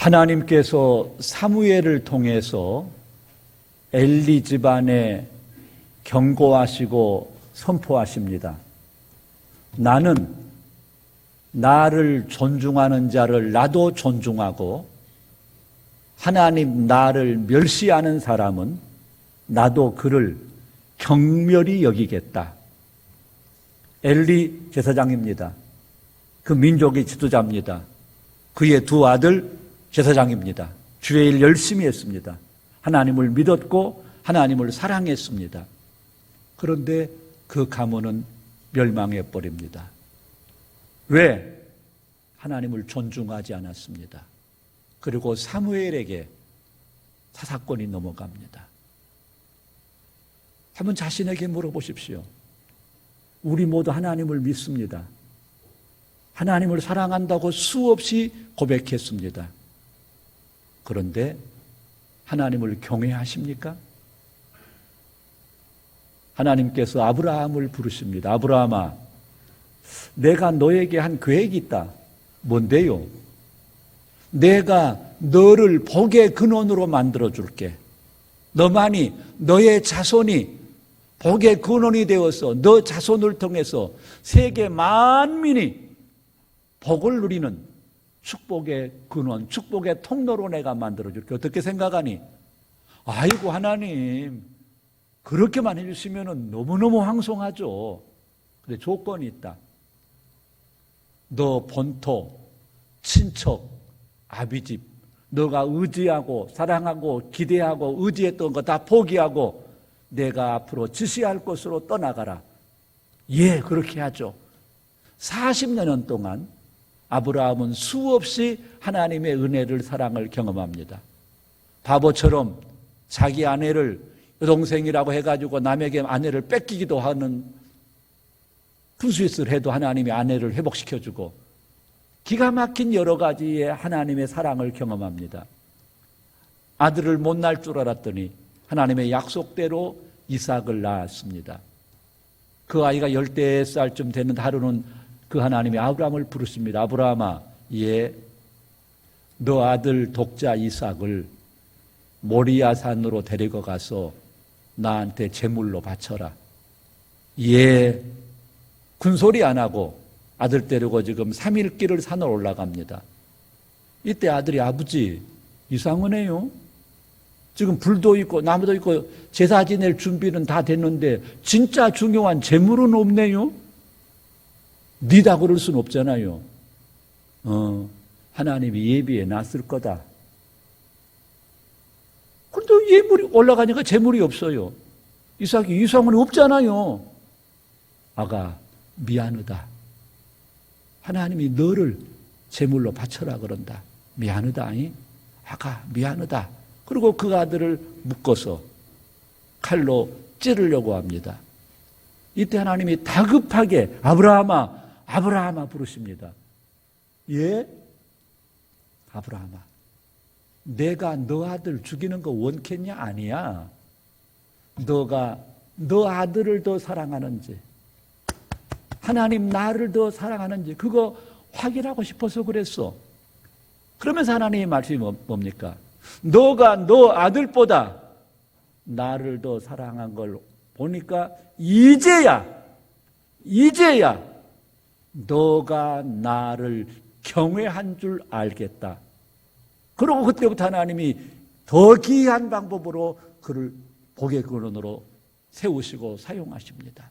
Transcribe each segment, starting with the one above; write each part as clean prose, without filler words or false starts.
하나님께서 사무엘을 통해서 엘리 집안에 경고하시고 선포하십니다. 나는 나를 존중하는 자를 나도 존중하고 하나님 나를 멸시하는 사람은 나도 그를 경멸히 여기겠다. 엘리 제사장입니다. 그 민족의 지도자입니다. 그의 두 아들 제사장입니다. 주의 일 열심히 했습니다. 하나님을 믿었고 하나님을 사랑했습니다. 그런데 그 가문은 멸망해 버립니다. 왜? 하나님을 존중하지 않았습니다. 그리고 사무엘에게 사사건이 넘어갑니다. 한번 자신에게 물어보십시오. 우리 모두 하나님을 믿습니다. 하나님을 사랑한다고 수없이 고백했습니다. 그런데 하나님을 경외하십니까? 하나님께서 아브라함을 부르십니다. 아브라함아, 내가 너에게 한 계획이 있다. 뭔데요? 내가 너를 복의 근원으로 만들어 줄게. 너만이, 너의 자손이 복의 근원이 되어서 너 자손을 통해서 세계 만민이 복을 누리는 축복의 근원, 축복의 통로로 내가 만들어 줄게. 어떻게 생각하니? 아이고 하나님, 그렇게만 해주시면 너무너무 황송하죠. 근데 조건이 있다. 너 본토, 친척, 아비집, 너가 의지하고 사랑하고 기대하고 의지했던 거 다 포기하고 내가 앞으로 지시할 곳으로 떠나가라. 예, 그렇게 하죠. 40년 동안 아브라함은 수없이 하나님의 은혜를, 사랑을 경험합니다. 바보처럼 자기 아내를 여동생이라고 해가지고 남에게 아내를 뺏기기도 하는 푸스윗을 해도 하나님이 아내를 회복시켜주고 기가 막힌 여러 가지의 하나님의 사랑을 경험합니다. 아들을 못 낳을 줄 알았더니 하나님의 약속대로 이삭을 낳았습니다. 그 아이가 10살 되는 하루는 그 하나님이 아브라함을 부르십니다. 아브라함아, 예, 너 아들 독자 이삭을 모리아산으로 데리고 가서 나한테 제물로 바쳐라. 예, 군소리 안 하고 아들 데리고 지금 3일 길을 산을 올라갑니다. 이때 아들이 아버지 이상하네요. 지금 불도 있고 나무도 있고 제사 지낼 준비는 다 됐는데 진짜 중요한 제물은 없네요. 니다 그럴 수는 없잖아요. 하나님이 예비해 놨을 거다. 그런데 예물이 올라가니까 제물이 없어요. 이삭이 이상은 없잖아요. 아가 미안하다. 하나님이 너를 제물로 바쳐라 그런다. 미안하다. 아가 미안하다. 그리고 그 아들을 묶어서 칼로 찌르려고 합니다. 이때 하나님이 다급하게 아브라함아, 아브라함아 부르십니다. 예? 아브라함아, 내가 너 아들 죽이는 거 원했냐? 아니야. 너가 너 아들을 더 사랑하는지, 하나님 나를 더 사랑하는지 그거 확인하고 싶어서 그랬어. 그러면서 하나님의 말씀이 뭡니까? 너가 너 아들보다 나를 더 사랑한 걸 보니까 이제야 너가 나를 경외한 줄 알겠다. 그러고 그때부터 하나님이 더 기이한 방법으로 그를 복의 근원으로 세우시고 사용하십니다.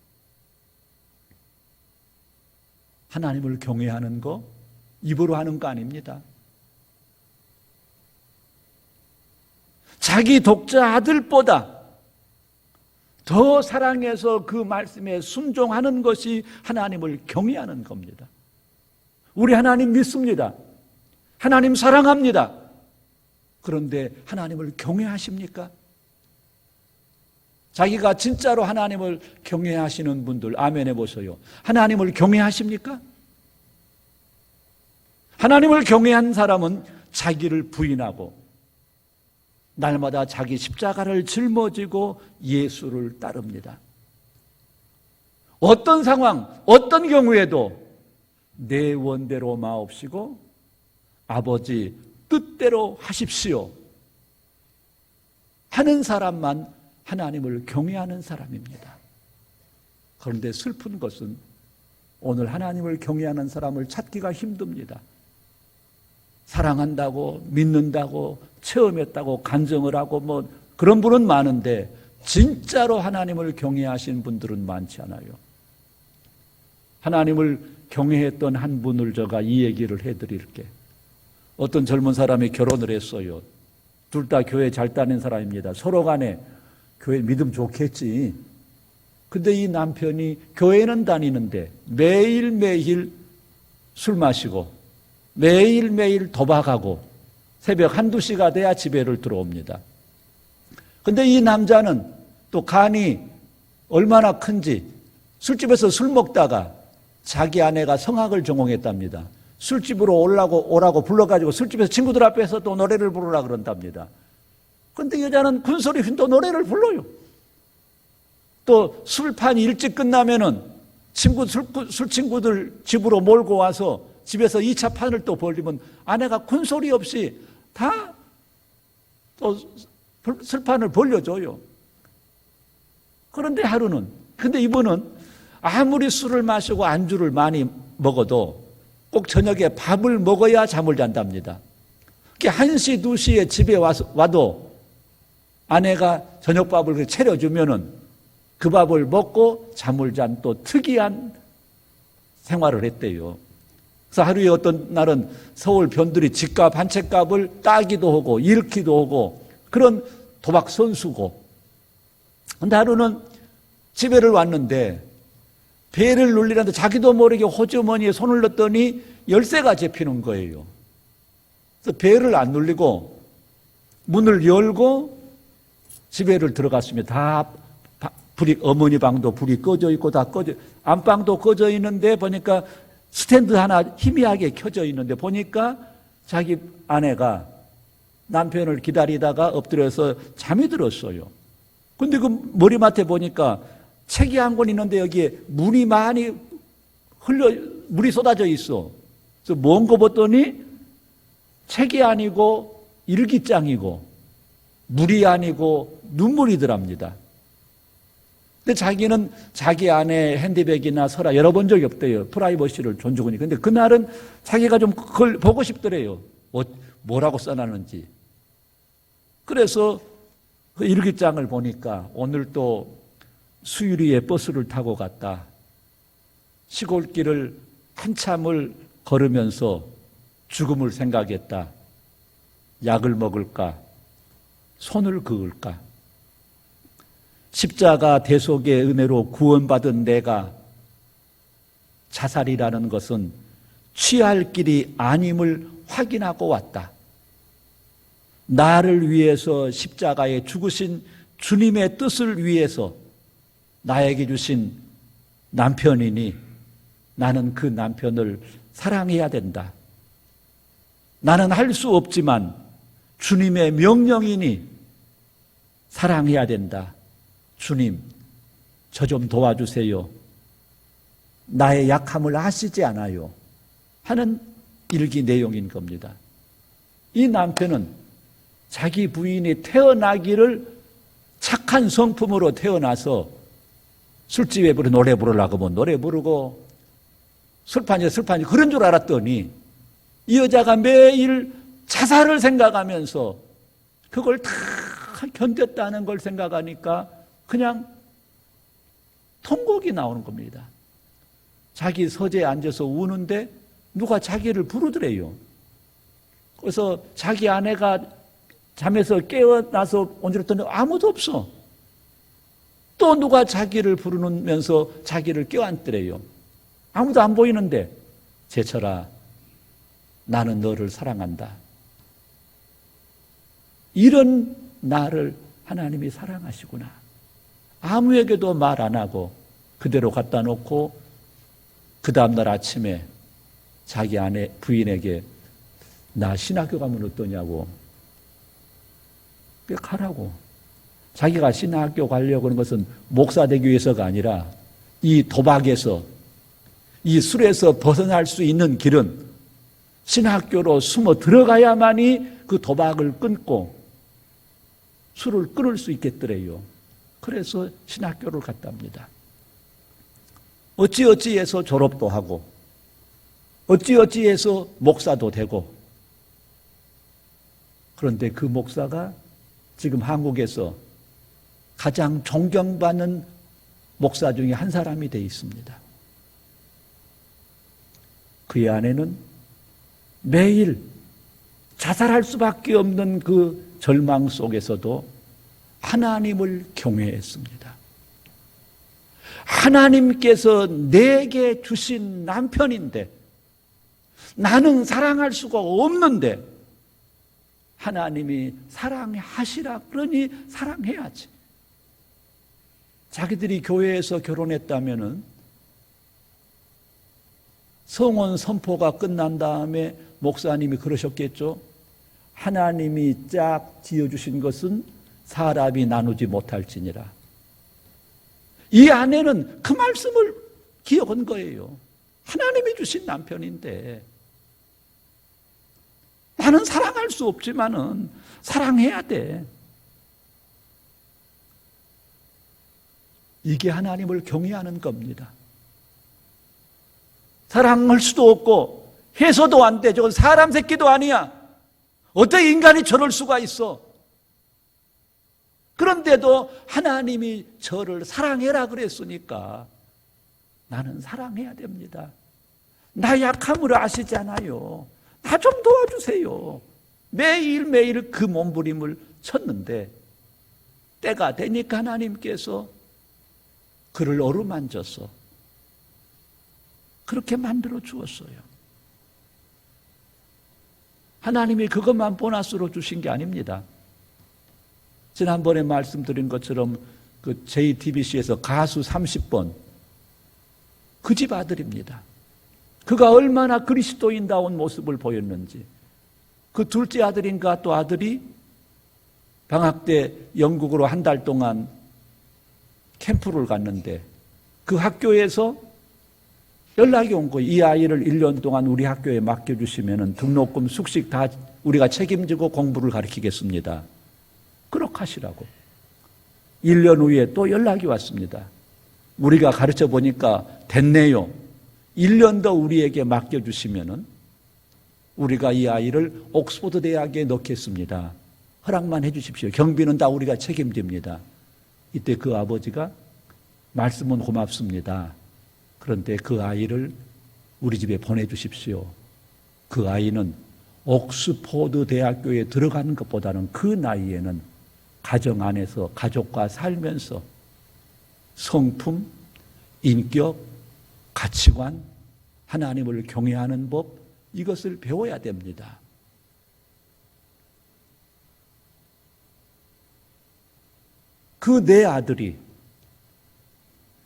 하나님을 경외하는 거 입으로 하는 거 아닙니다. 자기 독자 아들보다 더 사랑해서 그 말씀에 순종하는 것이 하나님을 경외하는 겁니다. 우리 하나님 믿습니다. 하나님 사랑합니다. 그런데 하나님을 경외하십니까? 자기가 진짜로 하나님을 경외하시는 분들 아멘 해보세요. 하나님을 경외하십니까? 하나님을 경외한 사람은 자기를 부인하고 날마다 자기 십자가를 짊어지고 예수를 따릅니다. 어떤 상황, 어떤 경우에도 내 원대로 마옵시고 아버지 뜻대로 하십시오 하는 사람만 하나님을 경외하는 사람입니다. 그런데 슬픈 것은 오늘 하나님을 경외하는 사람을 찾기가 힘듭니다. 사랑한다고 믿는다고 체험했다고 간증을 하고 뭐 그런 분은 많은데 진짜로 하나님을 경외하신 분들은 많지 않아요. 하나님을 경외했던 한 분을 제가 이 얘기를 해드릴게. 어떤 젊은 사람이 결혼을 했어요. 둘 다 교회 잘 다니는 사람입니다. 서로 간에 교회 믿음 좋겠지. 근데 이 남편이 교회는 다니는데 매일매일 술 마시고 매일매일 도박하고 새벽 1-2시가 돼야 집에를 들어옵니다. 근데 이 남자는 또 간이 얼마나 큰지 술집에서 술 먹다가 자기 아내가 성악을 전공했답니다. 술집으로 오라고 불러가지고 술집에서 친구들 앞에서 또 노래를 부르라 그런답니다. 근데 여자는 군소리 또 노래를 불러요. 또 술판이 일찍 끝나면은 술 친구들 집으로 몰고 와서 집에서 2차 판을 또 벌리면 아내가 군소리 없이 다 또 술판을 벌려줘요. 그런데 하루는, 근데 이분은 아무리 술을 마시고 안주를 많이 먹어도 꼭 저녁에 밥을 먹어야 잠을 잔답니다. 1시, 2시에 집에 와도 아내가 저녁밥을 차려주면은 그 밥을 먹고 잠을 잔 또 특이한 생활을 했대요. 그래서 하루에 어떤 날은 서울 변두리 집값 한 채 값을 따기도 하고 잃기도 하고 그런 도박 선수고. 근데 하루는 집에를 왔는데 배를 눌리는데 자기도 모르게 호주머니에 손을 넣었더니 열쇠가 잡히는 거예요. 그래서 배를 안 눌리고 문을 열고 집에를 들어갔습니다. 다 불이, 어머니 방도 불이 꺼져 있고 다 꺼져, 안방도 꺼져 있는데 보니까 스탠드 하나 희미하게 켜져 있는데 보니까 자기 아내가 남편을 기다리다가 엎드려서 잠이 들었어요. 근데 그 머리맡에 보니까 책이 한 권 있는데 여기에 물이 많이 물이 쏟아져 있어. 그래서 뭔가 봤더니 책이 아니고 일기장이고 물이 아니고 눈물이더랍니다. 근데 자기는 자기 아내 핸드백이나 서랍 열어본 적이 없대요. 프라이버시를 존중하니. 근데 그날은 자기가 좀 그걸 보고 싶더래요. 뭐라고 써놨는지. 그래서 그 일기장을 보니까 오늘 또 수유리에 버스를 타고 갔다. 시골길을 한참을 걸으면서 죽음을 생각했다. 약을 먹을까? 손을 그을까? 십자가 대속의 은혜로 구원받은 내가 자살이라는 것은 취할 길이 아님을 확인하고 왔다. 나를 위해서 십자가에 죽으신 주님의 뜻을 위해서 나에게 주신 남편이니 나는 그 남편을 사랑해야 된다. 나는 할 수 없지만 주님의 명령이니 사랑해야 된다. 주님, 저 좀 도와주세요. 나의 약함을 아시지 않아요. 하는 일기 내용인 겁니다. 이 남편은 자기 부인이 태어나기를 착한 성품으로 태어나서 술집에 노래 부르려고 하면 노래 부르고 술판이 그런 줄 알았더니 이 여자가 매일 자살을 생각하면서 그걸 다 견뎠다는 걸 생각하니까 그냥 통곡이 나오는 겁니다. 자기 서재에 앉아서 우는데 누가 자기를 부르더래요. 그래서 자기 아내가 잠에서 깨어나서 온지랬더니 아무도 없어. 또 누가 자기를 부르면서 자기를 껴안더래요. 아무도 안 보이는데 제철아 나는 너를 사랑한다. 이런 나를 하나님이 사랑하시구나. 아무에게도 말 안 하고 그대로 갖다 놓고 그 다음날 아침에 자기 아내 부인에게 나 신학교 가면 어떠냐고. 가라고. 자기가 신학교 가려고 하는 것은 목사 되기 위해서가 아니라 이 도박에서 이 술에서 벗어날 수 있는 길은 신학교로 숨어 들어가야만이 그 도박을 끊고 술을 끊을 수 있겠더래요. 그래서 신학교를 갔답니다. 어찌어찌해서 졸업도 하고 어찌어찌해서 목사도 되고, 그런데 그 목사가 지금 한국에서 가장 존경받는 목사 중에 한 사람이 되어 있습니다. 그의 아내는 매일 자살할 수밖에 없는 그 절망 속에서도 하나님을 경외했습니다. 하나님께서 내게 주신 남편인데, 나는 사랑할 수가 없는데 하나님이 사랑하시라 그러니 사랑해야지. 자기들이 교회에서 결혼했다면은 성혼 선포가 끝난 다음에 목사님이 그러셨겠죠. 하나님이 짝 지어주신 것은 사람이 나누지 못할지니라. 이 아내는 그 말씀을 기억한 거예요. 하나님이 주신 남편인데 나는 사랑할 수 없지만은 사랑해야 돼. 이게 하나님을 경외하는 겁니다. 사랑할 수도 없고 해서도 안 돼. 저건 사람 새끼도 아니야. 어떻게 인간이 저럴 수가 있어? 그런데도 하나님이 저를 사랑해라 그랬으니까 나는 사랑해야 됩니다. 나 약함을 아시잖아요. 나 좀 도와주세요. 매일매일 그 몸부림을 쳤는데 때가 되니까 하나님께서 그를 어루만져서 그렇게 만들어 주었어요. 하나님이 그것만 보너스로 주신 게 아닙니다. 지난번에 말씀드린 것처럼 그 JTBC에서 가수 30번 그 집 아들입니다. 그가 얼마나 그리스도인다운 모습을 보였는지. 그 둘째 아들인가 또 아들이 방학 때 영국으로 한 달 동안 캠프를 갔는데 그 학교에서 연락이 온 거예요. 이 아이를 1년 동안 우리 학교에 맡겨주시면 등록금, 숙식 다 우리가 책임지고 공부를 가르치겠습니다. 그렇게 하시라고. 1년 후에 또 연락이 왔습니다. 우리가 가르쳐 보니까 됐네요. 1년 더 우리에게 맡겨주시면 우리가 이 아이를 옥스퍼드 대학에 넣겠습니다. 허락만 해 주십시오. 경비는 다 우리가 책임집니다. 이때 그 아버지가 말씀은 고맙습니다. 그런데 그 아이를 우리 집에 보내주십시오. 그 아이는 옥스퍼드 대학교에 들어가는 것보다는 그 나이에는 가정 안에서 가족과 살면서 성품, 인격, 가치관, 하나님을 경외하는 법, 이것을 배워야 됩니다. 그 내 아들이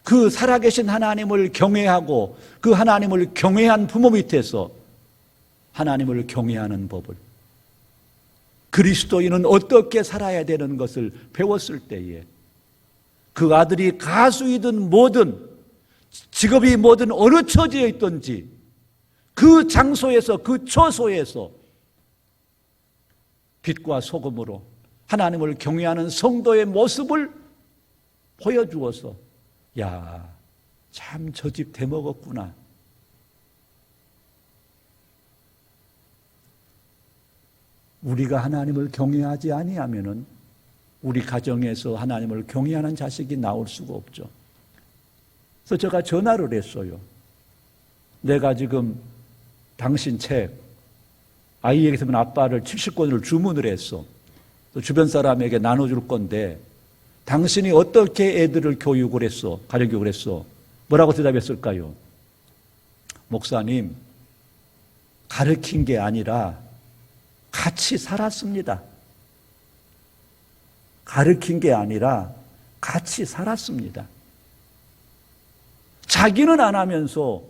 그 살아계신 하나님을 경외하고 그 하나님을 경외한 부모 밑에서 하나님을 경외하는 법을, 그리스도인은 어떻게 살아야 되는 것을 배웠을 때에 그 아들이 가수이든 뭐든 직업이 뭐든 어느 처지에 있든지 그 장소에서 그 처소에서 빛과 소금으로 하나님을 경외하는 성도의 모습을 보여주어서 야, 참 저 집 대먹었구나. 우리가 하나님을 경외하지 아니하면은 우리 가정에서 하나님을 경외하는 자식이 나올 수가 없죠. 그래서 제가 전화를 했어요. 내가 지금 당신 책 아이에게서는 아빠를 70권을 주문을 했어. 또 주변 사람에게 나눠줄 건데 당신이 어떻게 애들을 교육을 했어? 가정교육을 했어? 뭐라고 대답했을까요? 목사님, 가르친 게 아니라 같이 살았습니다. 가르친 게 아니라 같이 살았습니다. 자기는 안 하면서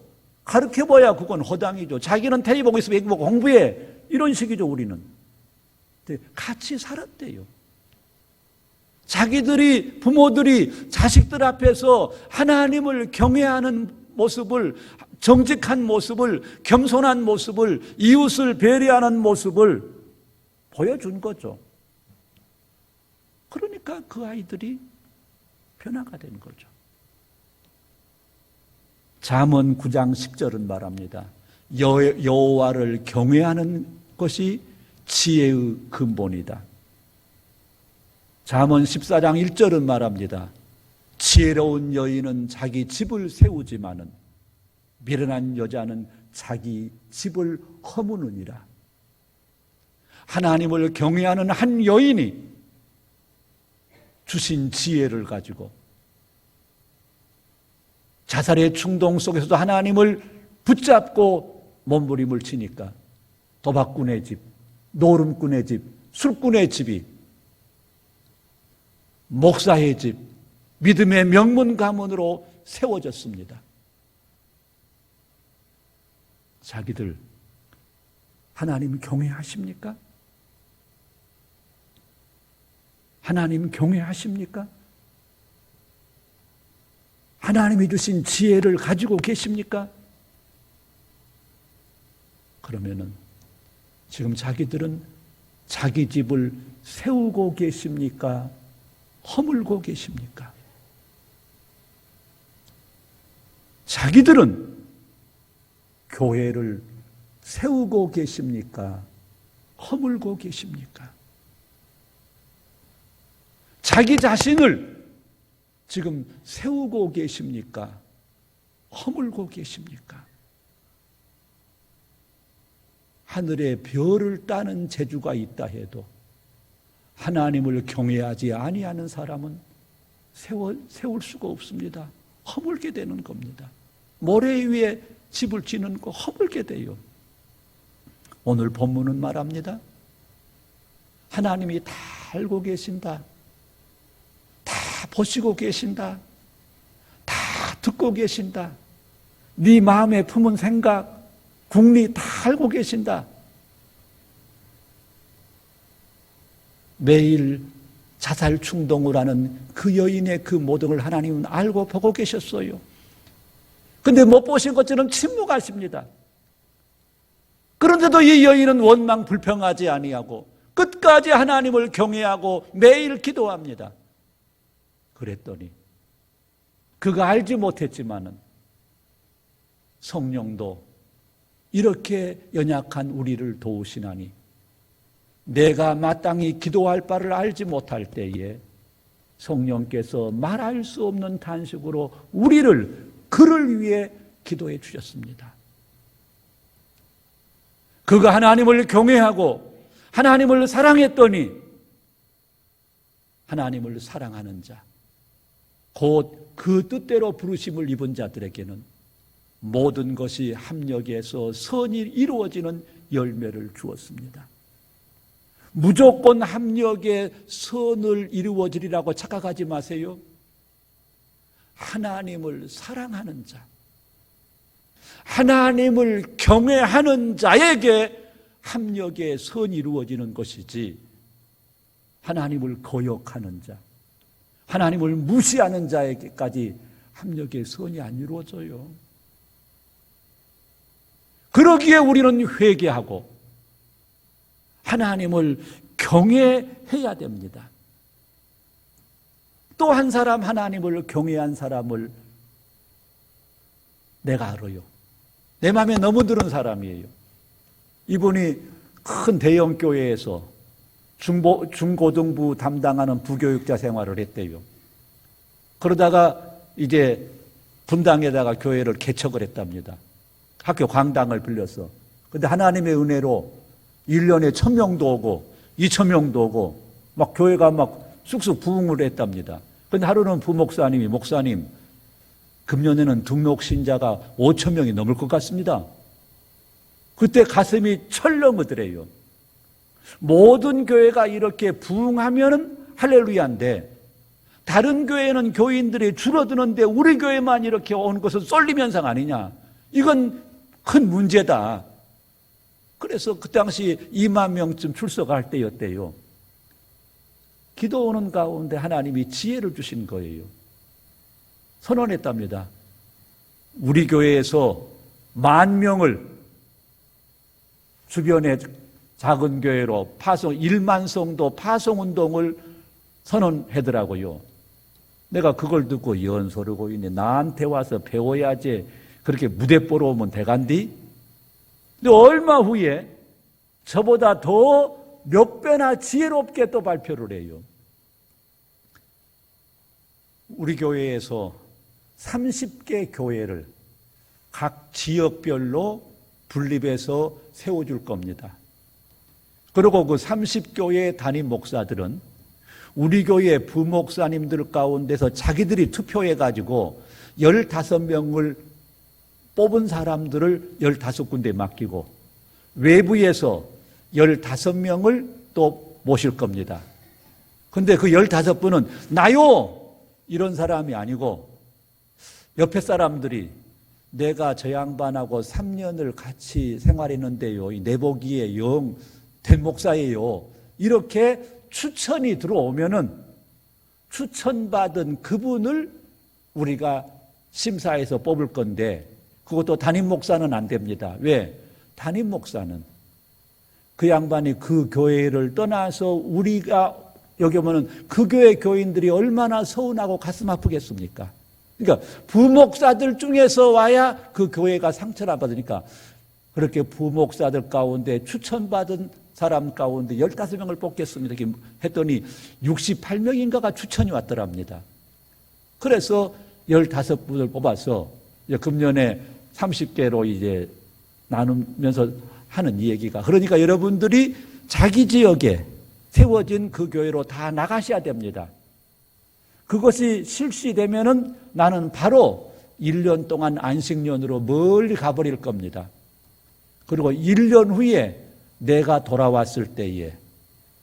가르쳐봐야 그건 허당이죠. 자기는 텔레비 보고 있으면 애기 보고 공부해. 이런 식이죠, 우리는. 같이 살았대요. 자기들이, 부모들이 자식들 앞에서 하나님을 경외하는 모습을, 정직한 모습을, 겸손한 모습을, 이웃을 배려하는 모습을 보여준 거죠. 그러니까 그 아이들이 변화가 된 거죠. 잠언 9장 10절은 말합니다. 여호와를 경외하는 것이 지혜의 근본이다. 잠언 14장 1절은 말합니다. 지혜로운 여인은 자기 집을 세우지만은 미련한 여자는 자기 집을 허무느니라. 하나님을 경외하는 한 여인이 주신 지혜를 가지고 자살의 충동 속에서도 하나님을 붙잡고 몸부림을 치니까 도박꾼의 집, 노름꾼의 집, 술꾼의 집이 목사의 집, 믿음의 명문 가문으로 세워졌습니다. 자기들 하나님 경외하십니까? 하나님 경외하십니까? 하나님이 주신 지혜를 가지고 계십니까? 그러면은 지금 자기들은 자기 집을 세우고 계십니까? 허물고 계십니까? 자기들은 교회를 세우고 계십니까? 허물고 계십니까? 자기 자신을 지금 세우고 계십니까? 허물고 계십니까? 하늘에 별을 따는 재주가 있다 해도 하나님을 경외하지 아니하는 사람은 세울 수가 없습니다. 허물게 되는 겁니다. 모래 위에 집을 짓는 거 허물게 돼요. 오늘 본문은 말합니다. 하나님이 다 알고 계신다. 다 보시고 계신다. 다 듣고 계신다. 네 마음에 품은 생각, 궁리 다 알고 계신다. 매일 자살 충동을 하는 그 여인의 그 모든 걸 하나님은 알고 보고 계셨어요. 근데 못 보신 것처럼 침묵하십니다. 그런데도 이 여인은 원망 불평하지 아니하고 끝까지 하나님을 경외하고 매일 기도합니다. 그랬더니 그가 알지 못했지만은 성령도 이렇게 연약한 우리를 도우시나니 내가 마땅히 기도할 바를 알지 못할 때에 성령께서 말할 수 없는 탄식으로 그를 위해 기도해 주셨습니다. 그가 하나님을 경외하고 하나님을 사랑했더니 하나님을 사랑하는 자, 곧 그 뜻대로 부르심을 입은 자들에게는 모든 것이 합력해서 선이 이루어지는 열매를 주었습니다. 무조건 합력의 선을 이루어지리라고 착각하지 마세요. 하나님을 사랑하는 자, 하나님을 경외하는 자에게 합력의 선이 이루어지는 것이지 하나님을 거역하는 자, 하나님을 무시하는 자에게까지 합력의 선이 안 이루어져요. 그러기에 우리는 회개하고 하나님을 경외해야 됩니다. 또 한 사람 하나님을 경외한 사람을 내가 알아요. 내 마음에 너무 드는 사람이에요. 이분이 큰 대형 교회에서 중고등부 담당하는 부교육자 생활을 했대요. 그러다가 이제 분당에다가 교회를 개척을 했답니다. 학교 강당을 빌려서. 근데 하나님의 은혜로 1년에 1,000명도 오고 2,000명도 오고 막 교회가 막 쑥쑥 부흥을 했답니다. 근데 하루는 부목사님이 목사님 금년에는 등록 신자가 5,000명이 넘을 것 같습니다. 그때 가슴이 철렁하더래요. 모든 교회가 이렇게 부흥하면 할렐루야인데 다른 교회는 교인들이 줄어드는데 우리 교회만 이렇게 오는 것은 쏠림 현상 아니냐. 이건 큰 문제다. 그래서 그 당시 2만 명쯤 출석할 때였대요. 기도하는 가운데 하나님이 지혜를 주신 거예요. 선언했답니다. 우리 교회에서 10,000명을 주변의 작은 교회로 파송, 1만 성도 파송운동을 선언하더라고요. 내가 그걸 듣고 연소르고 있네. 나한테 와서 배워야지. 그렇게 무대 보러 오면 대간디? 근데 얼마 후에 저보다 더 몇 배나 지혜롭게 또 발표를 해요. 우리 교회에서 30개 교회를 각 지역별로 분립해서 세워줄 겁니다. 그리고 그 30교회 담임 목사들은 우리 교회 부목사님들 가운데서 자기들이 투표해가지고 15명을 뽑은 사람들을 15군데에 맡기고 외부에서 15명을 또 모실 겁니다. 근데 그 15분은 나요! 이런 사람이 아니고 옆에 사람들이 내가 저 양반하고 3년을 같이 생활했는데요. 이 내보기에 영 된 목사예요. 이렇게 추천이 들어오면은 추천받은 그분을 우리가 심사해서 뽑을 건데 그것도 담임 목사는 안 됩니다. 왜? 담임 목사는 그 양반이 그 교회를 떠나서 우리가 여기 오면은 그 교회 교인들이 얼마나 서운하고 가슴 아프겠습니까? 그러니까 부목사들 중에서 와야 그 교회가 상처를 안 받으니까 그렇게 부목사들 가운데 추천받은 사람 가운데 15명을 뽑겠습니다. 이렇게 했더니 68명인가가 추천이 왔더랍니다. 그래서 15분을 뽑아서 이제 금년에 30개로 이제 나누면서 하는 이 얘기가 그러니까 여러분들이 자기 지역에 세워진 그 교회로 다 나가셔야 됩니다. 그것이 실시되면은 나는 바로 1년 동안 안식년으로 멀리 가버릴 겁니다. 그리고 1년 후에 내가 돌아왔을 때에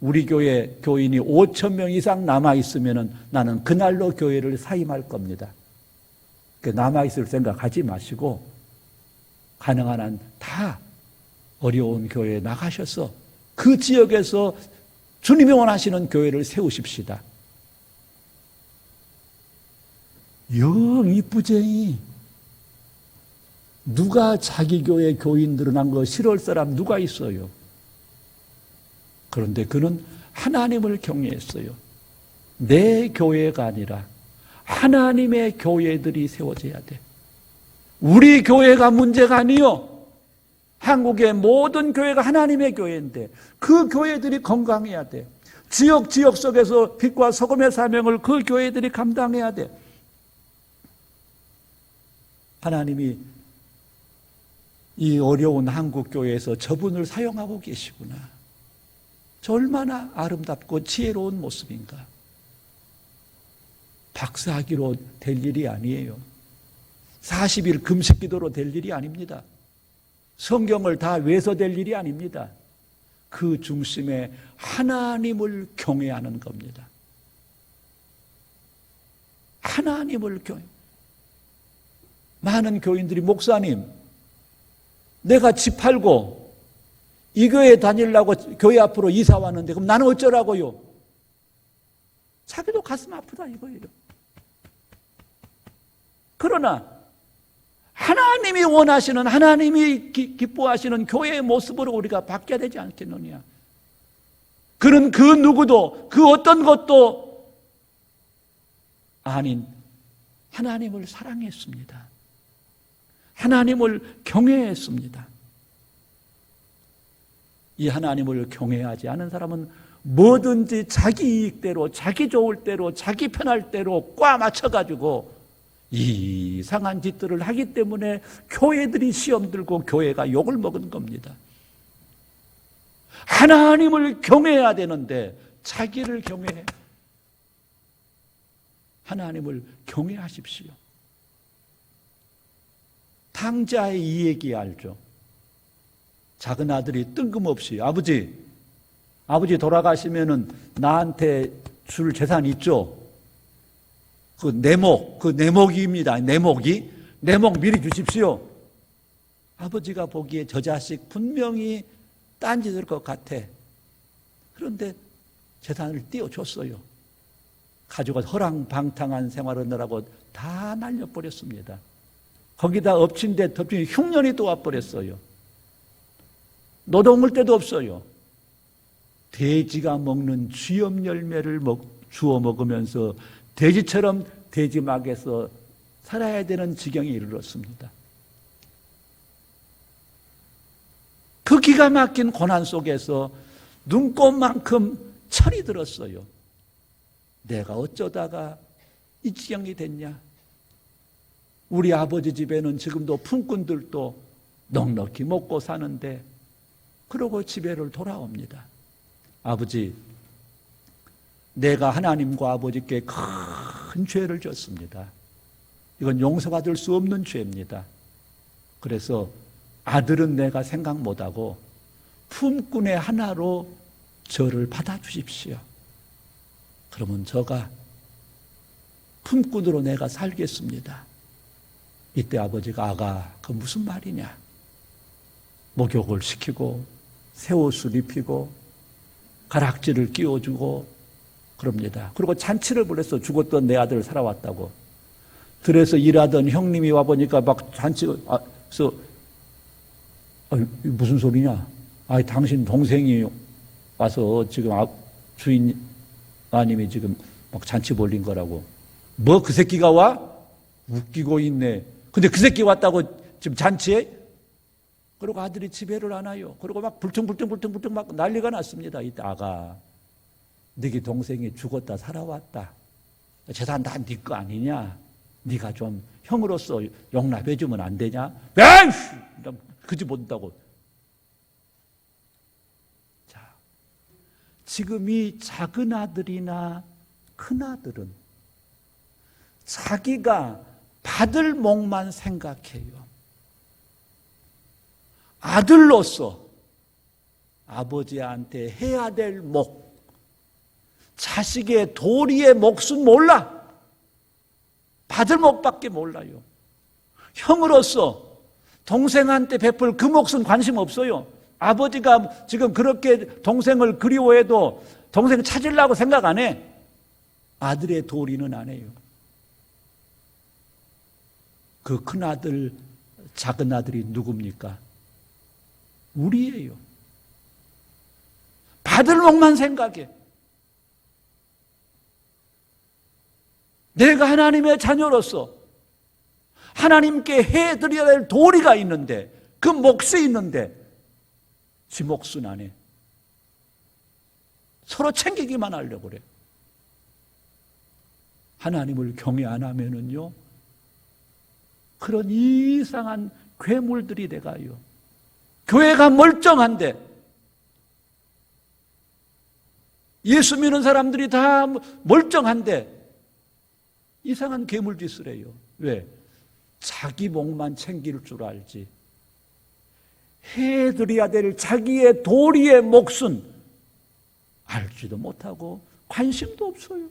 우리 교회 교인이 5,000명 이상 남아있으면은 나는 그날로 교회를 사임할 겁니다. 남아있을 생각하지 마시고 가능한 한 다 어려운 교회에 나가셔서 그 지역에서 주님이 원하시는 교회를 세우십시다. 영 이쁘쟁이. 누가 자기 교회 교인들은 한 거 싫어할 사람 누가 있어요? 그런데 그는 하나님을 경외했어요. 내 교회가 아니라 하나님의 교회들이 세워져야 돼. 우리 교회가 문제가 아니요. 한국의 모든 교회가 하나님의 교회인데 그 교회들이 건강해야 돼. 지역 속에서 빛과 소금의 사명을 그 교회들이 감당해야 돼. 하나님이 이 어려운 한국 교회에서 저분을 사용하고 계시구나. 저 얼마나 아름답고 지혜로운 모습인가. 박사하기로 될 일이 아니에요. 40일 금식 기도로 될 일이 아닙니다. 성경을 다 외워서 될 일이 아닙니다. 그 중심에 하나님을 경외하는 겁니다. 하나님을 경외. 많은 교인들이 목사님, 내가 집 팔고 이 교회 다니려고 교회 앞으로 이사 왔는데 그럼 나는 어쩌라고요? 자기도 가슴 아프다 이거예요. 그러나 하나님이 원하시는 하나님이 기뻐하시는 교회의 모습으로 우리가 바뀌어야 되지 않겠느냐. 그는 그 누구도 그 어떤 것도 아닌 하나님을 사랑했습니다. 하나님을 경외했습니다. 이 하나님을 경외하지 않은 사람은 뭐든지 자기 이익대로 자기 좋을 대로 자기 편할 대로 꽉 맞춰가지고 이상한 짓들을 하기 때문에 교회들이 시험 들고 교회가 욕을 먹은 겁니다. 하나님을 경외해야 되는데 자기를 경외해. 하나님을 경외하십시오. 탕자의 이 얘기 알죠? 작은 아들이 뜬금없이 아버지 돌아가시면은 나한테 줄 재산 있죠? 그 내목입니다. 내목 미리 주십시오. 아버지가 보기에 저 자식 분명히 딴짓을 것 같아. 그런데 재산을 띄워줬어요. 가족은 허랑방탕한 생활을 하느라고 다 날려버렸습니다. 거기다 엎친 데 덮친 흉년이 또 와버렸어요. 노동을 때도 없어요. 돼지가 먹는 쥐염 열매를 주워 먹으면서 돼지처럼 돼지막에서 살아야 되는 지경에 이르렀습니다. 그 기가 막힌 고난 속에서 눈곱만큼 철이 들었어요. 내가 어쩌다가 이 지경이 됐냐? 우리 아버지 집에는 지금도 품꾼들도 넉넉히 먹고 사는데, 그러고 집에를 돌아옵니다. 아버지, 내가 하나님과 아버지께 큰 죄를 졌습니다. 이건 용서받을 수 없는 죄입니다. 그래서 아들은 내가 생각 못하고 품꾼의 하나로 저를 받아주십시오. 그러면 저가 품꾼으로 내가 살겠습니다. 이때 아버지가, 아가, 그 무슨 말이냐? 목욕을 시키고 새 옷을 입히고 가락지를 끼워주고 그럽니다. 그리고 잔치를 벌여서 죽었던 내 아들을 살아왔다고. 들에서 일하던 형님이 와보니까 막 잔치가, 그래서 무슨 소리냐? 당신 동생이 와서 지금 주인 아님이 지금 막 잔치 벌린 거라고. 뭐 그 새끼가 와? 웃기고 있네. 근데 그 새끼 왔다고 지금 잔치에? 그리고 아들이 집에를 안 와요. 그리고 막 불퉁불퉁 막 난리가 났습니다. 이때, 아가, 너희 동생이 죽었다 살아왔다. 재산 다 네 거 아니냐? 네가 좀 형으로서 용납해 주면 안 되냐? 에이씨! 그지 못한다고. 자, 지금 이 작은 아들이나 큰 아들은 자기가 받을 목만 생각해요. 아들로서 아버지한테 해야 될 목, 자식의 도리의 몫은 몰라. 받을 몫밖에 몰라요. 형으로서 동생한테 베풀 그 몫은 관심 없어요. 아버지가 지금 그렇게 동생을 그리워해도 동생 찾으려고 생각 안 해. 아들의 도리는 안 해요. 그 큰아들, 작은 아들이 누굽니까? 우리예요. 받을 몫만 생각해. 내가 하나님의 자녀로서 하나님께 해드려야 될 도리가 있는데, 그 몫이 있는데 지 몫은 안 해. 서로 챙기기만 하려고 그래. 하나님을 경외 안 하면은요, 그런 이상한 괴물들이 돼가요. 교회가 멀쩡한데, 예수 믿는 사람들이 다 멀쩡한데 이상한 괴물짓을 해요. 왜? 자기 목만 챙길 줄 알지 해드려야 될 자기의 도리의 몫은 알지도 못하고 관심도 없어요.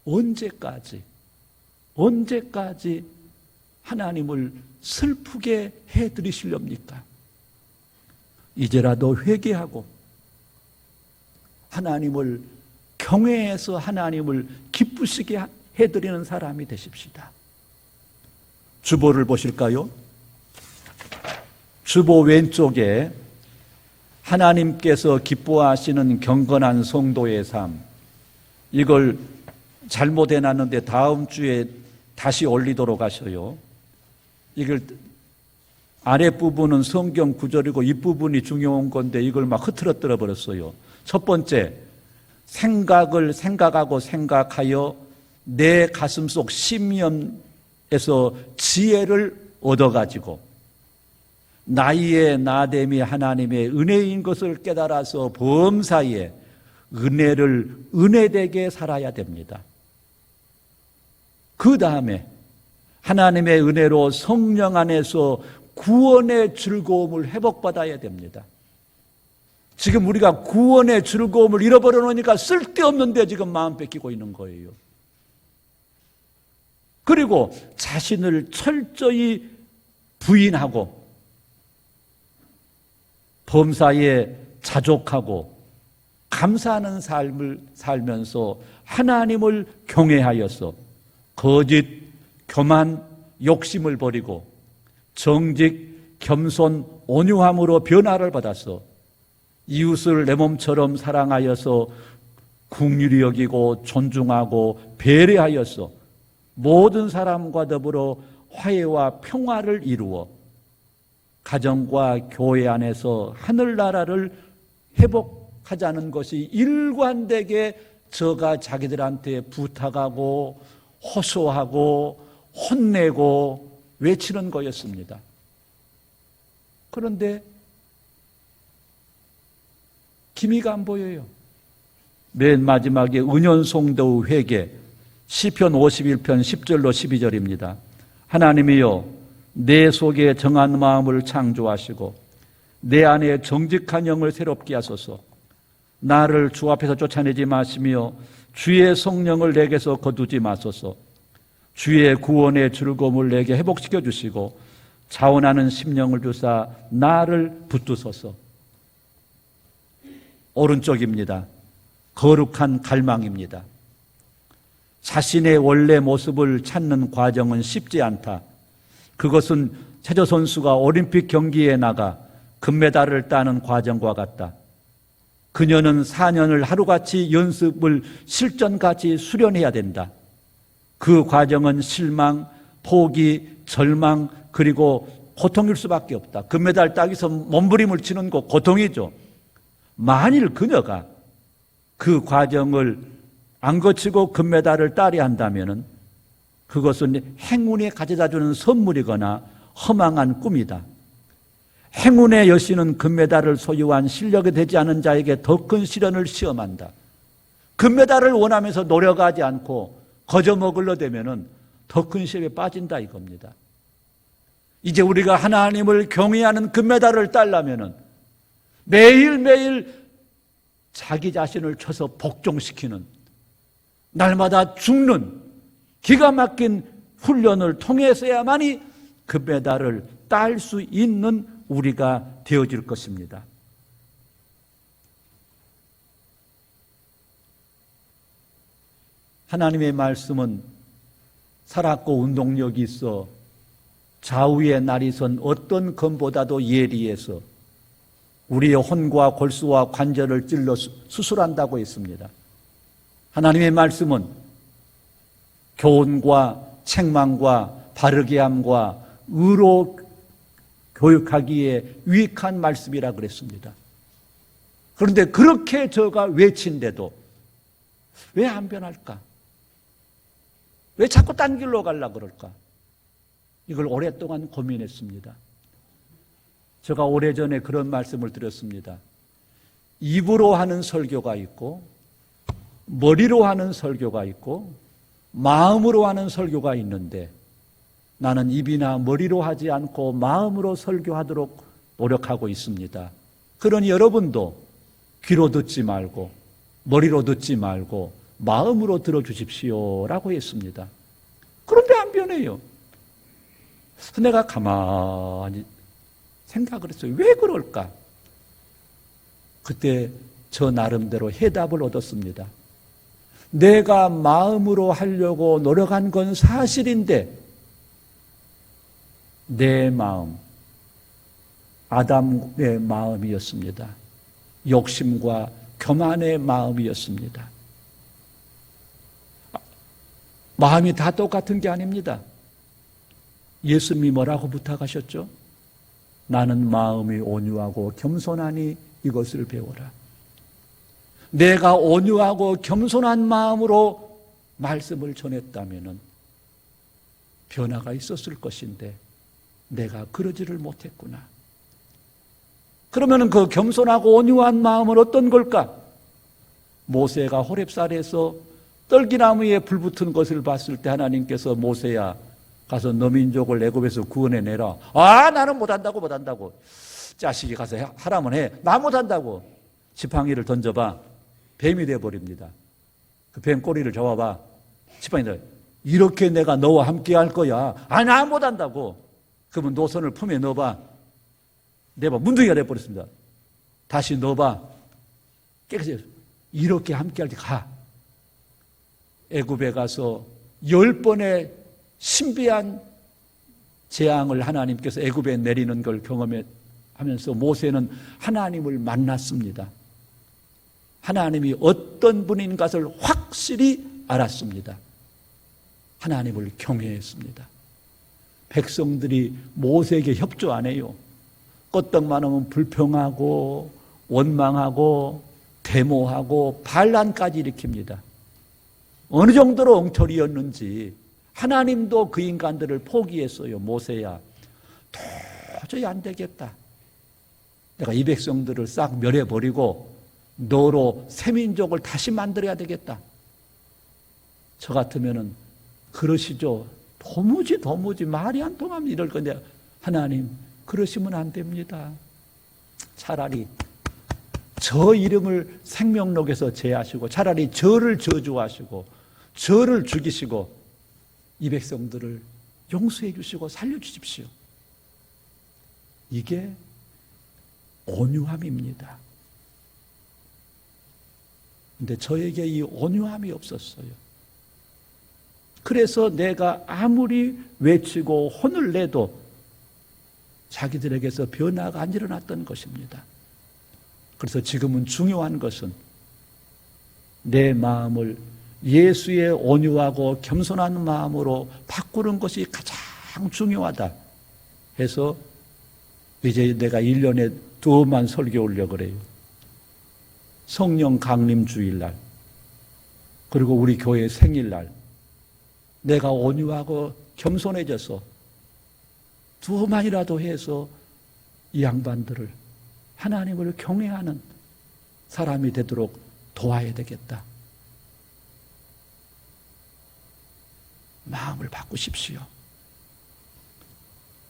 언제까지 하나님을 슬프게 해드리시렵니까? 이제라도 회개하고 하나님을 경외해서 하나님을 기쁘시게 해드리는 사람이 되십시다. 주보를 보실까요? 주보 왼쪽에 하나님께서 기뻐하시는 경건한 성도의 삶, 이걸 잘못해놨는데 다음 주에 다시 올리도록 하셔요. 이걸 아랫부분은 성경 구절이고 윗부분이 중요한 건데 이걸 막 흐트러뜨려 버렸어요. 첫 번째, 생각을 생각하고 생각하여 내 가슴속 심령에서 지혜를 얻어가지고 나의 나됨이 하나님의 은혜인 것을 깨달아서 범사에 은혜를 은혜되게 살아야 됩니다. 그 다음에 하나님의 은혜로 성령 안에서 구원의 즐거움을 회복받아야 됩니다. 지금 우리가 구원의 즐거움을 잃어버려 놓으니까 쓸데없는데 지금 마음 뺏기고 있는 거예요. 그리고 자신을 철저히 부인하고 범사에 자족하고 감사하는 삶을 살면서 하나님을 경외하여서 거짓 교만, 욕심을 버리고 정직, 겸손, 온유함으로 변화를 받아서 이웃을 내 몸처럼 사랑하여서 긍휼히 여기고 존중하고 배려하여서 모든 사람과 더불어 화해와 평화를 이루어 가정과 교회 안에서 하늘나라를 회복하자는 것이 일관되게 저가 자기들한테 부탁하고 호소하고 혼내고 외치는 거였습니다. 그런데 기미가 안 보여요. 맨 마지막에 은연송도의 회개 시편 51편 10절로 12절입니다. 하나님이여 내 속에 정한 마음을 창조하시고 내 안에 정직한 영을 새롭게 하소서. 나를 주 앞에서 쫓아내지 마시며 주의 성령을 내게서 거두지 마소서. 주의 구원의 즐거움을 내게 회복시켜 주시고 자원하는 심령을 주사 나를 붙드소서. 오른쪽입니다. 거룩한 갈망입니다. 자신의 원래 모습을 찾는 과정은 쉽지 않다. 그것은 체조 선수가 올림픽 경기에 나가 금메달을 따는 과정과 같다. 그녀는 4년을 하루같이 연습을 실전같이 수련해야 된다. 그 과정은 실망, 포기, 절망, 그리고 고통일 수밖에 없다. 금메달 따기 위해서 몸부림을 치는 거 고통이죠. 만일 그녀가 그 과정을 안 거치고 금메달을 따려 한다면 그것은 행운이 가져다주는 선물이거나 허망한 꿈이다. 행운의 여신은 금메달을 소유한 실력이 되지 않은 자에게 더 큰 시련을 시험한다. 금메달을 원하면서 노력하지 않고 거저 먹으려 되면 더 큰 시험에 빠진다 이겁니다. 이제 우리가 하나님을 경외하는 금메달을 따려면 매일매일 자기 자신을 쳐서 복종시키는 날마다 죽는 기가 막힌 훈련을 통해서야만이 금메달을 딸 수 있는 우리가 되어질 것입니다. 하나님의 말씀은 살았고 운동력이 있어 좌우의 날이 선 어떤 검보다도 예리해서 우리의 혼과 골수와 관절을 찔러 수술한다고 했습니다. 하나님의 말씀은 교훈과 책망과 바르게 함과 의로 교육하기에 유익한 말씀이라 그랬습니다. 그런데 그렇게 저가 외친데도 왜 안 변할까? 왜 자꾸 딴 길로 가려고 그럴까? 이걸 오랫동안 고민했습니다. 제가 오래전에 그런 말씀을 드렸습니다. 입으로 하는 설교가 있고 머리로 하는 설교가 있고 마음으로 하는 설교가 있는데 나는 입이나 머리로 하지 않고 마음으로 설교하도록 노력하고 있습니다. 그러니 여러분도 귀로 듣지 말고 머리로 듣지 말고 마음으로 들어주십시오라고 했습니다. 그런데 안 변해요. 내가 가만히 생각을 했어요. 왜 그럴까? 그때 저 나름대로 해답을 얻었습니다. 내가 마음으로 하려고 노력한 건 사실인데 내 마음, 아담의 마음이었습니다. 욕심과 교만의 마음이었습니다. 마음이 다 똑같은 게 아닙니다. 예수님이 뭐라고 부탁하셨죠? 나는 마음이 온유하고 겸손하니 이것을 배워라. 내가 온유하고 겸손한 마음으로 말씀을 전했다면 변화가 있었을 것인데 내가 그러지를 못했구나. 그러면 그 겸손하고 온유한 마음은 어떤 걸까? 모세가 호렙산에서 떨기나무에 불 붙은 것을 봤을 때 하나님께서 모세야 가서 너 민족을 애굽에서 구원해내라. 아, 나는 못한다고. 자식이 가서 하라면 해. 나 못한다고. 지팡이를 던져봐. 뱀이 되어버립니다. 그 뱀 꼬리를 잡아봐. 지팡이들 이렇게 내가 너와 함께 할 거야. 아, 나 못한다고. 그러면 노선을 품에 넣어봐. 내봐. 문둥이가 돼버렸습니다. 다시 넣어봐. 깨끗이 이렇게 함께 할 때 가. 애굽에 가서 10번의 신비한 재앙을 하나님께서 애굽에 내리는 걸 경험하면서 모세는 하나님을 만났습니다. 하나님이 어떤 분인 것을 확실히 알았습니다. 하나님을 경외했습니다. 백성들이 모세에게 협조 안 해요. 껐떡만 하면 불평하고 원망하고 데모하고 반란까지 일으킵니다. 어느 정도로 엉터리였는지 하나님도 그 인간들을 포기했어요. 모세야, 도저히 안 되겠다. 내가 이 백성들을 싹 멸해버리고 너로 새민족을 다시 만들어야 되겠다. 저 같으면은 그러시죠. 도무지 말이 안 통하면 이럴 건데, 하나님 그러시면 안 됩니다. 차라리 저 이름을 생명록에서 제하시고 차라리 저를 저주하시고 저를 죽이시고 이 백성들을 용서해 주시고 살려주십시오. 이게 온유함입니다. 근데 저에게 이 온유함이 없었어요. 그래서 내가 아무리 외치고 혼을 내도 자기들에게서 변화가 안 일어났던 것입니다. 그래서 지금은 중요한 것은 내 마음을 예수의 온유하고 겸손한 마음으로 바꾸는 것이 가장 중요하다 해서 이제 내가 1년에 2번만 설교 올려 그래요. 성령 강림 주일날, 그리고 우리 교회 생일날 내가 온유하고 겸손해져서 2번이라도 해서 이 양반들을 하나님을 경외하는 사람이 되도록 도와야 되겠다. 마음을 바꾸십시오.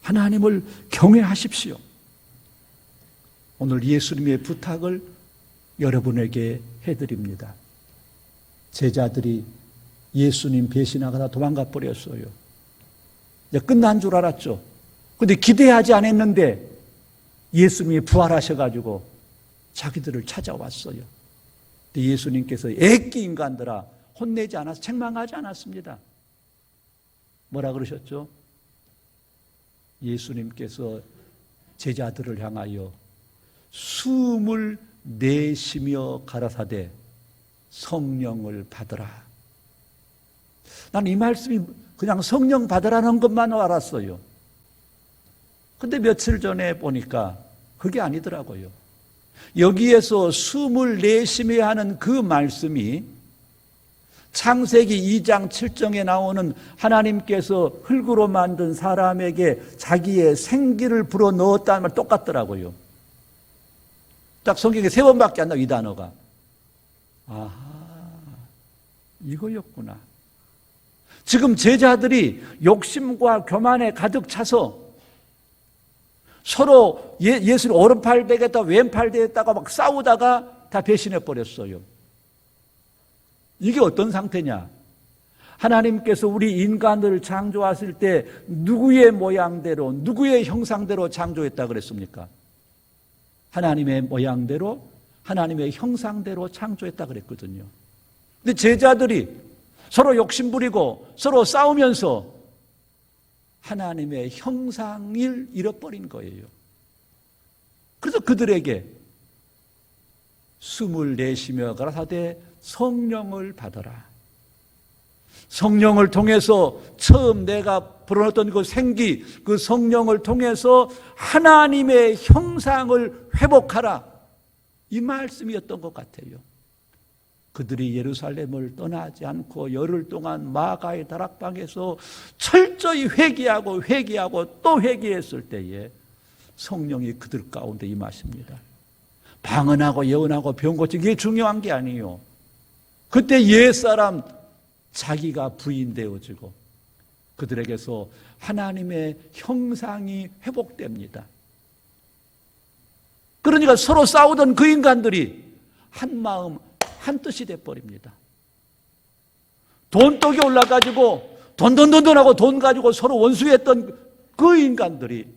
하나님을 경외하십시오. 오늘 예수님의 부탁을 여러분에게 해드립니다. 제자들이 예수님 배신하다가 도망가 버렸어요. 이제 끝난 줄 알았죠. 근데 기대하지 않았는데 예수님이 부활하셔가지고 자기들을 찾아왔어요. 근데 예수님께서 애끼 인간들아 혼내지 않아서 책망하지 않았습니다. 뭐라 그러셨죠? 예수님께서 제자들을 향하여 숨을 내쉬며 가라사대 성령을 받으라. 난 이 말씀이 그냥 성령 받으라는 것만 알았어요. 근데 며칠 전에 보니까 그게 아니더라고요. 여기에서 숨을 내쉬며 하는 그 말씀이 창세기 2장 7절에 나오는 하나님께서 흙으로 만든 사람에게 자기의 생기를 불어넣었다는 말 똑같더라고요. 딱 성경에 3번밖에 안 나와요, 이 단어가. 아하, 이거였구나. 지금 제자들이 욕심과 교만에 가득 차서 서로 예수를 오른팔 되겠다 왼팔 되겠다가 막 싸우다가 다 배신해 버렸어요. 이게 어떤 상태냐? 하나님께서 우리 인간을 창조하실 때 누구의 모양대로 누구의 형상대로 창조했다 그랬습니까? 하나님의 모양대로 하나님의 형상대로 창조했다 그랬거든요. 근데 제자들이 서로 욕심부리고 서로 싸우면서 하나님의 형상을 잃어버린 거예요. 그래서 그들에게 숨을 내쉬며 가라사대 성령을 받아라. 성령을 통해서 처음 내가 불어넣었던 그 생기, 그 성령을 통해서 하나님의 형상을 회복하라. 이 말씀이었던 것 같아요. 그들이 예루살렘을 떠나지 않고 열흘 동안 마가의 다락방에서 철저히 회개하고 또 회개했을 때에 성령이 그들 가운데 임하십니다. 방언하고 예언하고 병 고치기 이게 중요한 게 아니에요. 그때 옛사람 자기가 부인되어지고 그들에게서 하나님의 형상이 회복됩니다. 그러니까 서로 싸우던 그 인간들이 한 마음 한 뜻이 돼버립니다. 돈독이 올라가지고 돈하고 돈 가지고 서로 원수했던 그 인간들이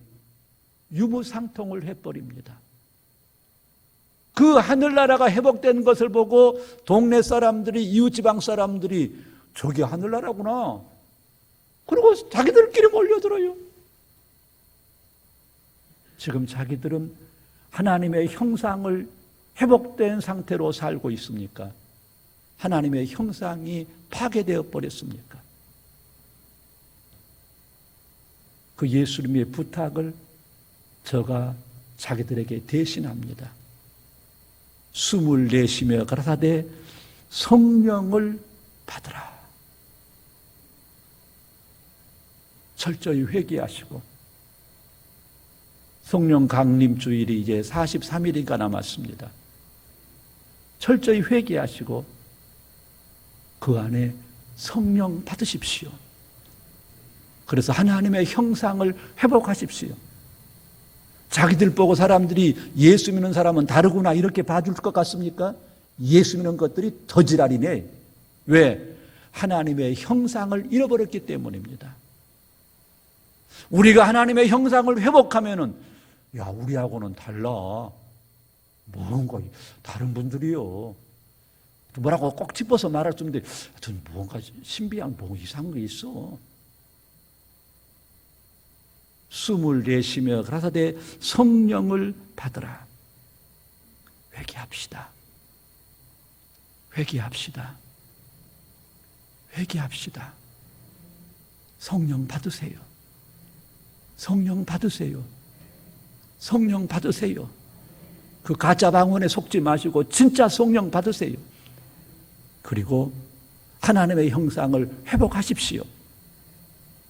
유무상통을 해버립니다. 그 하늘나라가 회복된 것을 보고 동네 사람들이 이웃지방 사람들이 저게 하늘나라구나. 그리고 자기들끼리 몰려들어요. 지금 자기들은 하나님의 형상을 회복된 상태로 살고 있습니까? 하나님의 형상이 파괴되어 버렸습니까? 그 예수님의 부탁을 저가 자기들에게 대신합니다. 숨을 내쉬며 가라사대 성령을 받으라. 철저히 회개하시고, 성령 강림 주일이 이제 43일인가 남았습니다. 철저히 회개하시고 그 안에 성령 받으십시오. 그래서 하나님의 형상을 회복하십시오. 자기들 보고 사람들이 예수 믿는 사람은 다르구나 이렇게 봐줄 것 같습니까? 예수 믿는 것들이 더 지랄이네. 왜? 하나님의 형상을 잃어버렸기 때문입니다. 우리가 하나님의 형상을 회복하면은, 야, 우리하고는 달라. 뭔가 다른 분들이요, 뭐라고 꼭 짚어서 말할 수 있는데 전 뭔가 신비한 뭐 이상한 게 있어. 숨을 내쉬며 가라사대 성령을 받으라. 회개합시다. 회개합시다. 회개합시다. 성령 받으세요. 성령 받으세요. 성령 받으세요. 그 가짜 방언에 속지 마시고 진짜 성령 받으세요. 그리고 하나님의 형상을 회복하십시오.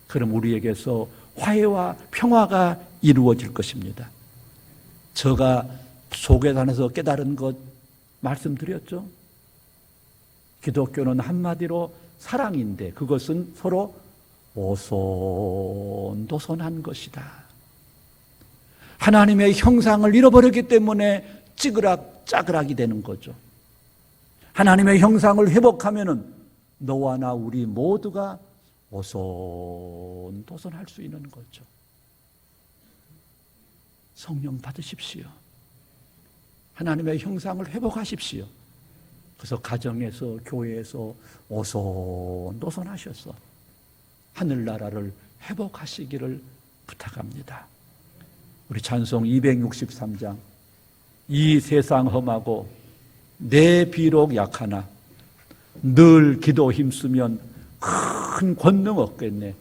그럼 우리에게서 화해와 평화가 이루어질 것입니다. 제가 소개단에서 깨달은 것 말씀드렸죠. 기독교는 한마디로 사랑인데 그것은 서로 오손도손한 것이다. 하나님의 형상을 잃어버렸기 때문에 찌그락짜그락이 되는 거죠. 하나님의 형상을 회복하면은 너와 나 우리 모두가 오손도손할 수 있는 거죠. 성령 받으십시오. 하나님의 형상을 회복하십시오. 그래서 가정에서 교회에서 오손도손하셔서 하늘나라를 회복하시기를 부탁합니다. 우리 찬송 263장, 이 세상 험하고 내 비록 약하나 늘 기도 힘쓰면 큰 권능 얻겠네.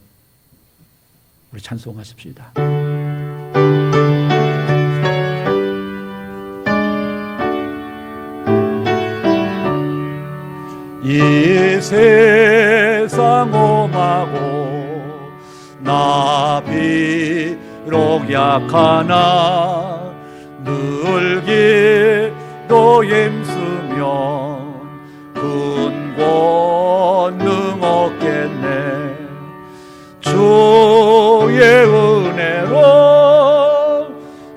우리 찬송하십시다. 이 세상 험하고 나 비록 약하나 늘 기도 힘쓰면 큰 권능 얻겠네. 주의 은혜로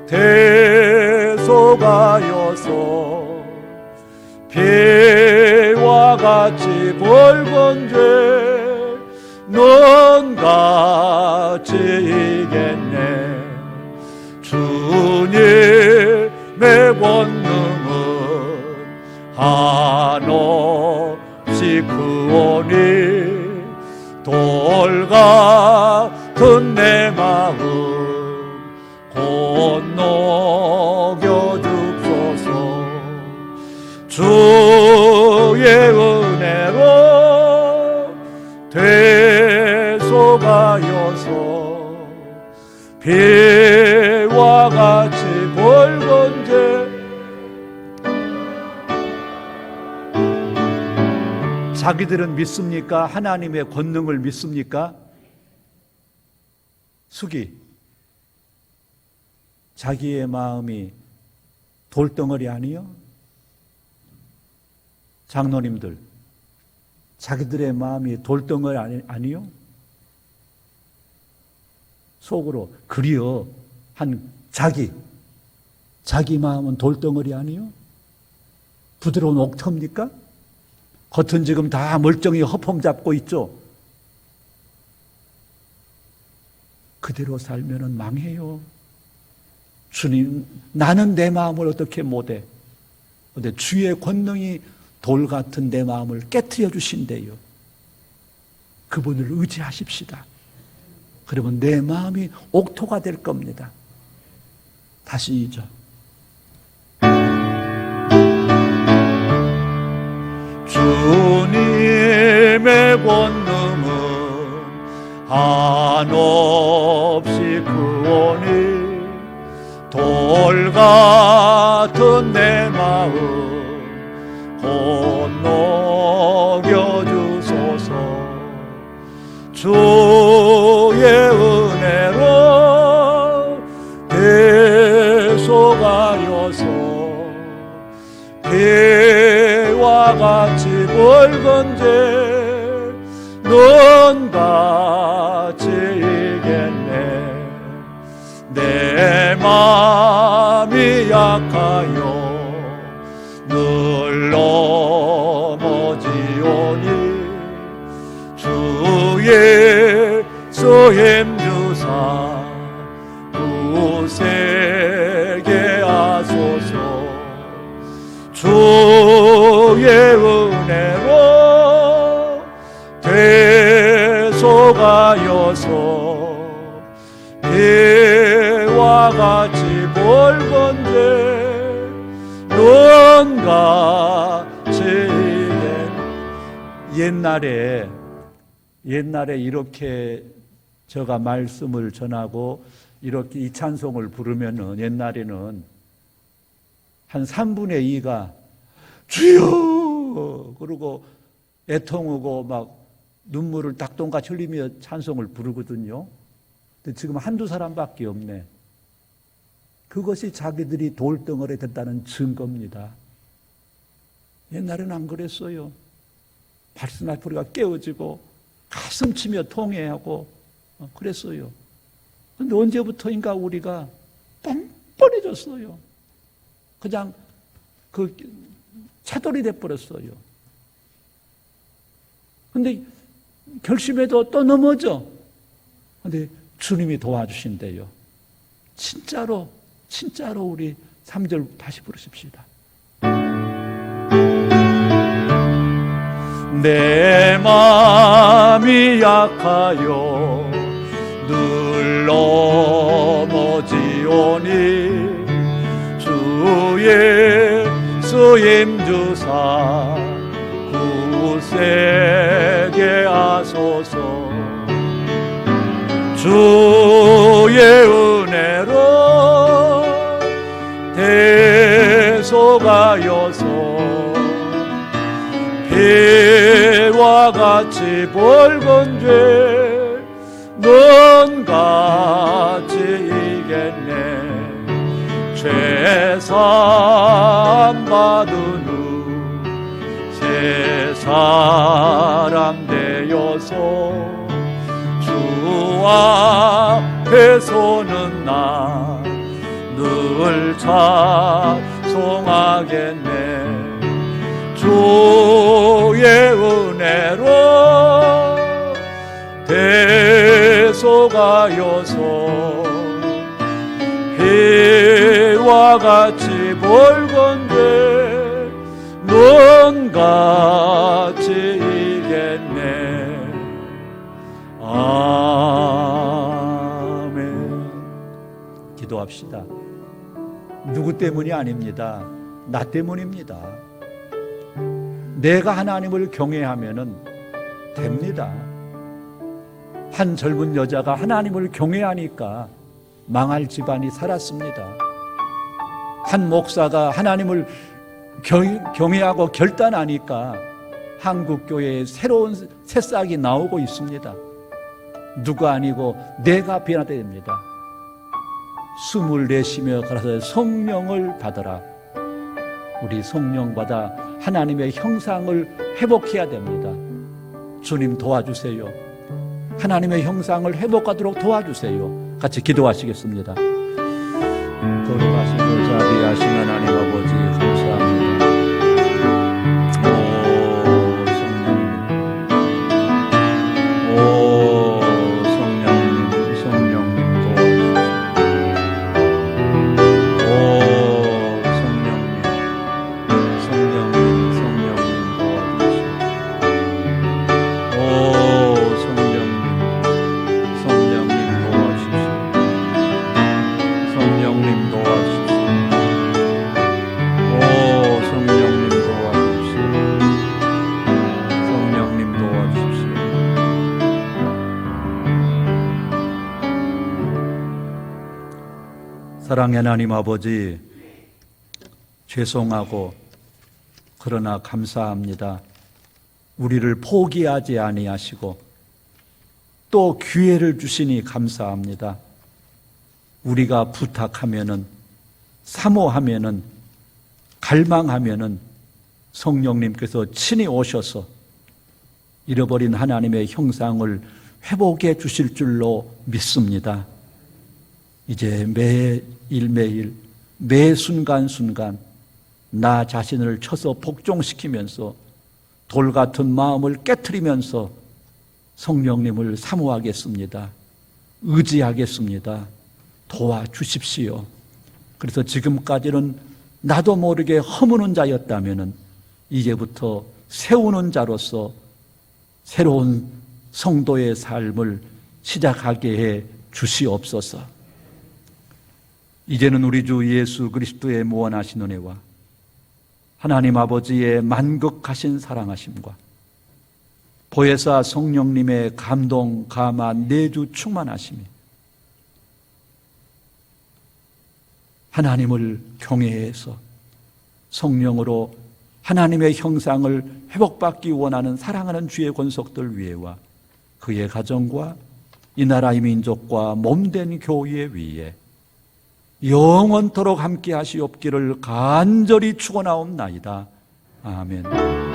대속하여서 피와 같이 벌건 죄 넌 같이 이겠네. 주님의 권능은 한없이 크오니 돌 같은 내 마음 건너겨 줍소서. 주의 은혜로 대속하여서 피와 같이 벌건 죄. 자기들은 믿습니까? 하나님의 권능을 믿습니까? 숙이 자기의 마음이 돌덩어리 아니요? 장로님들 자기들의 마음이 돌덩어리 아니요? 속으로 그리어 한 자기 마음은 돌덩어리 아니요? 부드러운 옥터입니까? 겉은 지금 다 멀쩡히 허폼 잡고 있죠. 그대로 살면은 망해요. 주님, 나는 내 마음을 어떻게 못해? 근데 주의 권능이 돌 같은 내 마음을 깨트려 주신대요. 그분을 의지하십시다. 그러면 내 마음이 옥토가 될 겁니다. 다시 2절. 주님의 권능은 한없이 크오니 돌 같은 내 마음 건너겨 주소서. 주의 은혜로 대속하여서 배와 같이 붉은 죄 넌 같이 이겠네. 내 마음이 약하여 늘 넘어지오니 주의 소임 주사 구세게 하소서. 주의 은혜로 대속하여서 배와 같이 붉은 죄 넌 같이 옛날에 이렇게 제가 말씀을 전하고 이렇게 이 찬송을 부르면은 옛날에는 한 3분의 2가 주여 그러고 애통하고 막 눈물을 닭똥같이 흘리며 찬송을 부르거든요. 근데 지금 한두 사람밖에 없네. 그것이 자기들이 돌덩어리 됐다는 증거입니다. 옛날에는 안 그랬어요. 발스나 소리가 깨어지고 가슴 치며 통회하고 그랬어요. 근데 언제부터인가 우리가 뻔뻔해졌어요. 그냥 그 차돌이 돼버렸어요. 근데 결심해도 또 넘어져. 근데 주님이 도와주신대요. 진짜로 우리 3절 다시 부르십시다. 내 마음이 약하여 늘 넘어지오니 주의 쓰임 주사 구세게 하소서. 주의 은혜로 대속하여서 배와 같이 붉은 죄 넌 같이 이겠네. 죄사함 받은 후 새 사람 되어서 주 앞에 서는 나 늘 찬송하겠네. 주의 은혜로 대속하여서 배와 같이 붉은 죄 넌 같이 이겠네. 아멘. 기도합시다. 누구 때문이 아닙니다. 나 때문입니다. 내가 하나님을 경외하면은 됩니다. 한 젊은 여자가 하나님을 경외하니까 망할 집안이 살았습니다. 한 목사가 하나님을 경외하고 결단하니까 한국교회에 새로운 새싹이 나오고 있습니다. 누가 아니고 내가 변화되야 됩니다. 숨을 내쉬며 가라사대 성령을 받아라. 우리 성령 받아 하나님의 형상을 회복해야 됩니다. 주님 도와주세요. 하나님의 형상을 회복하도록 도와주세요. 같이 기도하시겠습니다. 거룩하시고 자비하신 하나님 아버지 감사합니다. 성령님 사랑의 하나님 아버지, 죄송하고 그러나 감사합니다. 우리를 포기하지 아니하시고 또 기회를 주시니 감사합니다. 우리가 부탁하면은, 사모하면은, 갈망하면은 성령님께서 친히 오셔서 잃어버린 하나님의 형상을 회복해 주실 줄로 믿습니다. 이제 매일매일, 매 순간순간 나 자신을 쳐서 복종시키면서 돌 같은 마음을 깨트리면서 성령님을 사모하겠습니다. 의지하겠습니다. 도와주십시오. 그래서 지금까지는 나도 모르게 허무는 자였다면 이제부터 세우는 자로서 새로운 성도의 삶을 시작하게 해 주시옵소서. 이제는 우리 주 예수 그리스도의 무한하신 은혜와 하나님 아버지의 만극하신 사랑하심과 보혜사 성령님의 감동, 감화, 내주 충만하심이 하나님을 경외해서 성령으로 하나님의 형상을 회복받기 원하는 사랑하는 주의 권속들 위에와 그의 가정과 이 나라의 민족과 몸된 교회 위에 영원토록 함께 하시옵기를 간절히 축원하옵나이다. 아멘.